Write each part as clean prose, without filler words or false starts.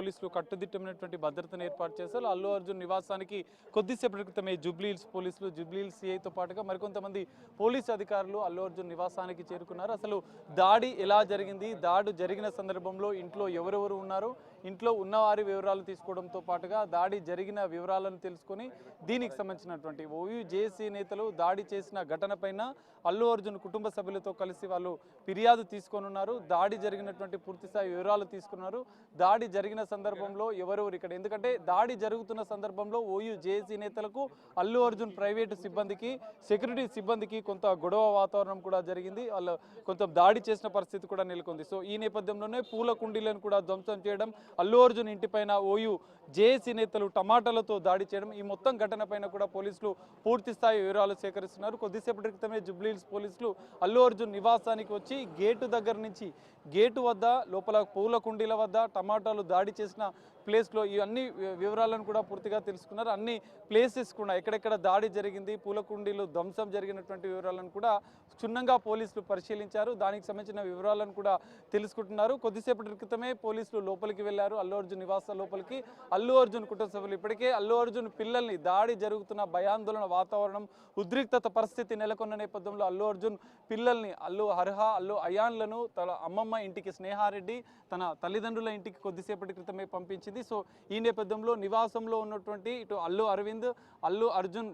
పోలీసులు కట్టుదిట్టమైనటువంటి భద్రతను ఏర్పాటు చేశారు. అల్లు అర్జున్ నివాసానికి కొద్దిసేపటి క్రితమే జూబ్లీహిల్స్ పోలీసులు, జూబ్లీహిల్స్ సిఐతో పాటుగా మరికొంతమంది పోలీసు అధికారులు అల్లు అర్జున్ నివాసానికి చేరుకున్నారు. అసలు దాడి ఎలా జరిగింది, దాడి జరిగిన సందర్భంలో ఇంట్లో ఎవరెవరు ఉన్నారు, ఇంట్లో ఉన్నవారి వివరాలు తీసుకోవడంతో పాటుగా దాడి జరిగిన వివరాలను తెలుసుకొని దీనికి సంబంధించినటువంటి ఓయూ జేఏసీ నేతలు దాడి చేసిన ఘటన పైన అల్లు అర్జున్ కుటుంబ సభ్యులతో కలిసి వాళ్ళు ఫిర్యాదు తీసుకొనున్నారు. దాడి జరిగినటువంటి పూర్తిస్థాయి వివరాలు తీసుకున్నారు. దాడి జరిగిన సందర్భంలో ఎవరెవరు ఇక్కడ, ఎందుకంటే దాడి జరుగుతున్న సందర్భంలో ఓయూ జేఏసీ నేతలకు అల్లు అర్జున్ ప్రైవేటు సిబ్బందికి, సెక్యూరిటీ సిబ్బందికి కొంత గొడవ వాతావరణం కూడా జరిగింది. వాళ్ళు కొంత దాడి చేసిన పరిస్థితి కూడా నెలకొంది. సో ఈ నేపథ్యంలోనే పూల కుండీలను కూడా ధ్వంసం చేయడం, అల్లు అర్జున్ ఇంటిపైన ఓయూ జేఏసీ నేతలు టమాటాలతో దాడి చేయడం, ఈ మొత్తం ఘటన పైన కూడా పోలీసులు పూర్తి స్థాయి వివరాలు సేకరిస్తున్నారు. కొద్దిసేపటి క్రితమే జూబ్లీహిల్స్ పోలీసులు అల్లు అర్జున్ నివాసానికి వచ్చి గేటు దగ్గర నుంచి, గేటు వద్ద లోపల పూల కుండీల వద్ద టమాటాలు దాడి చేసిన ప్లేస్లో ఈ అన్ని వివరాలను కూడా పూర్తిగా తెలుసుకున్నారు. అన్ని ప్లేసెస్ కూడా ఎక్కడెక్కడ దాడి జరిగింది, పూల కుండీలు ధ్వంసం జరిగినటువంటి వివరాలను కూడా క్షుణ్ణంగా పోలీసులు పరిశీలించారు. దానికి సంబంధించిన వివరాలను కూడా తెలుసుకుంటున్నారు. కొద్దిసేపటి క్రితమే పోలీసులు లోపలికి వెళ్లారు, అల్లు అర్జున్ నివాస లోపలికి. అల్లు అర్జున్ కుటుంబ సభ్యులు ఇప్పటికే అల్లు అర్జున్ పిల్లల్ని, దాడి జరుగుతున్న భయాందోళన వాతావరణం, ఉద్రిక్తత పరిస్థితి నెలకొన్న నేపథ్యంలో అల్లు అర్జున్ పిల్లల్ని, అల్లు అర్హ, అల్లు అయాన్లను తన అమ్మమ్మ ఇంటికి, స్నేహారెడ్డి తన తల్లిదండ్రుల ఇంటికి కొద్దిసేపటి క్రితమే పంపించింది. సో ఈ నేపథ్యంలో నివాసంలో ఉన్నటువంటి ఇటు అల్లు అరవింద్, అల్లు అర్జున్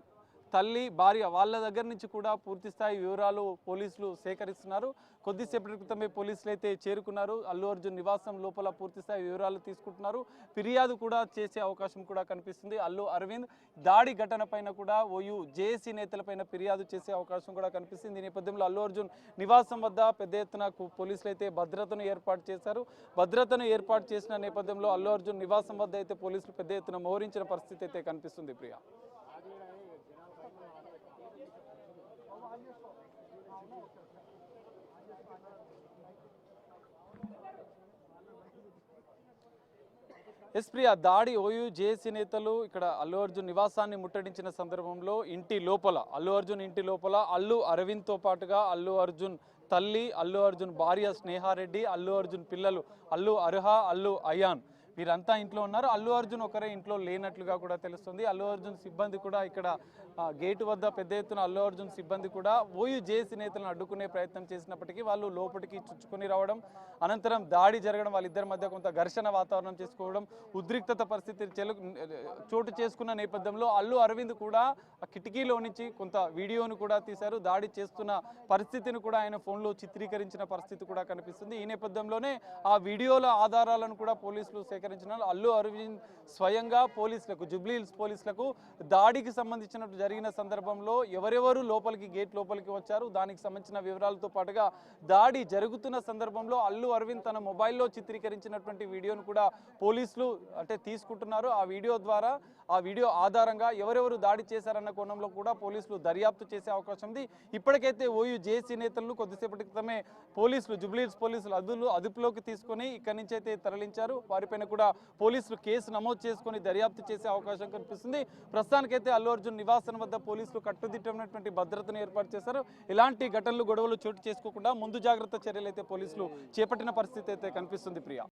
తల్లి, భార్య వాళ్ళ దగ్గర నుంచి కూడా పూర్తి స్థాయి వివరాలు పోలీసులు సేకరిస్తున్నారు. కొద్దిసేపటి క్రితమే పోలీసులు అయితే చేరుకున్నారు. అల్లు అర్జున్ నివాసం లోపల పూర్తి స్థాయి వివరాలు తీసుకుంటున్నారు. ఫిర్యాదు కూడా చేసే అవకాశం కూడా కనిపిస్తుంది. అల్లు అరవింద్ దాడి ఘటన పైన కూడా ఓయూ జేఏసీ నేతలపైన ఫిర్యాదు చేసే అవకాశం కూడా కనిపిస్తుంది. ఈ నేపథ్యంలో అల్లు అర్జున్ నివాసం వద్ద పెద్ద ఎత్తున పోలీసులు అయితే భద్రతను ఏర్పాటు చేశారు. భద్రతను ఏర్పాటు చేసిన నేపథ్యంలో అల్లు అర్జున్ నివాసం వద్ద అయితే పోలీసులు పెద్ద ఎత్తున మోహరించిన పరిస్థితి అయితే కనిపిస్తుంది. ప్రియా, ఎస్ ప్రియా, దాడి ఓయూ జేఏసీ నేతలు ఇక్కడ అల్లు అర్జున్ నివాసాన్ని ముట్టడించిన సందర్భంలో ఇంటి లోపల, అల్లు అర్జున్ ఇంటి లోపల అల్లు అరవింద్తో పాటుగా అల్లు అర్జున్ తల్లి, అల్లు అర్జున్ భార్య స్నేహారెడ్డి, అల్లు అర్జున్ పిల్లలు అల్లు అర్హ, అల్లు అయాన్ వీరంతా ఇంట్లో ఉన్నారు. అల్లు అర్జున్ ఒకరే ఇంట్లో లేనట్లుగా కూడా తెలుస్తుంది. అల్లు అర్జున్ సిబ్బంది కూడా ఇక్కడ గేటు వద్ద పెద్ద ఎత్తున అల్లు అర్జున్ సిబ్బంది కూడా ఓయూ జేఏసీ నేతలను అడ్డుకునే ప్రయత్నం చేసినప్పటికీ వాళ్ళు లోపలికి చొచ్చుకొని రావడం, అనంతరం దాడి జరగడం, వాళ్ళిద్దరి మధ్య కొంత ఘర్షణ వాతావరణం చేసుకోవడం, ఉద్రిక్తత పరిస్థితి చోటు చేసుకున్న నేపథ్యంలో అల్లు అరవింద్ కూడా ఆ కిటికీలో నుంచి కొంత వీడియోను కూడా తీశారు. దాడి చేస్తున్న పరిస్థితిని కూడా ఆయన ఫోన్లో చిత్రీకరించిన పరిస్థితి కూడా కనిపిస్తుంది. ఈ నేపథ్యంలోనే ఆ వీడియోల ఆధారాలను కూడా పోలీసులు సేకరించిన అల్లు అరవింద్ స్వయంగా పోలీసులకు, జూబ్లీహిల్స్ పోలీసులకు దాడికి సంబంధించినట్టు జరిగిన సందర్భంలో ఎవరెవరు లోపలికి, గేట్ లోపలికి వచ్చారు, దానికి సంబంధించిన వివరాలతో పాటుగా దాడి జరుగుతున్న సందర్భంలో అల్లు అరవింద్ తన మొబైల్లో చిత్రీకరించినటువంటి వీడియోను కూడా పోలీసులు తీసుకుంటున్నారు. ఆ వీడియో ద్వారా, ఆ వీడియో ఆధారంగా ఎవరెవరు దాడి చేశారన్న కోణంలో కూడా పోలీసులు దర్యాప్తు చేసే అవకాశం ఉంది. ఇప్పటికైతే ఓయూ జేఏసీ నేతలను కొద్దిసేపటి క్రితమే పోలీసులు, జూబ్లీహిల్స్ పోలీసులు అదుపులోకి తీసుకొని ఇక్కడి నుంచి అయితే తరలించారు. వారిపైన కూడా పోలీసులు కేసు నమోదు చేసుకొని దర్యాప్తు చేసే అవకాశం కనిపిస్తుంది. ప్రస్తుతానికైతే అల్లు అర్జున్ నివాసం వద్ద పోలీసులు కట్టుదిట్టమైనటువంటి భద్రతను ఏర్పాటు చేశారు. ఇలాంటి ఘటనలు, గొడవలు చోటు చేసుకోకుండా ముందు జాగ్రత్త చర్యలు అయితే పోలీసులు చేపట్టిన పరిస్థితి అయితే కనిపిస్తుంది. ప్రియా.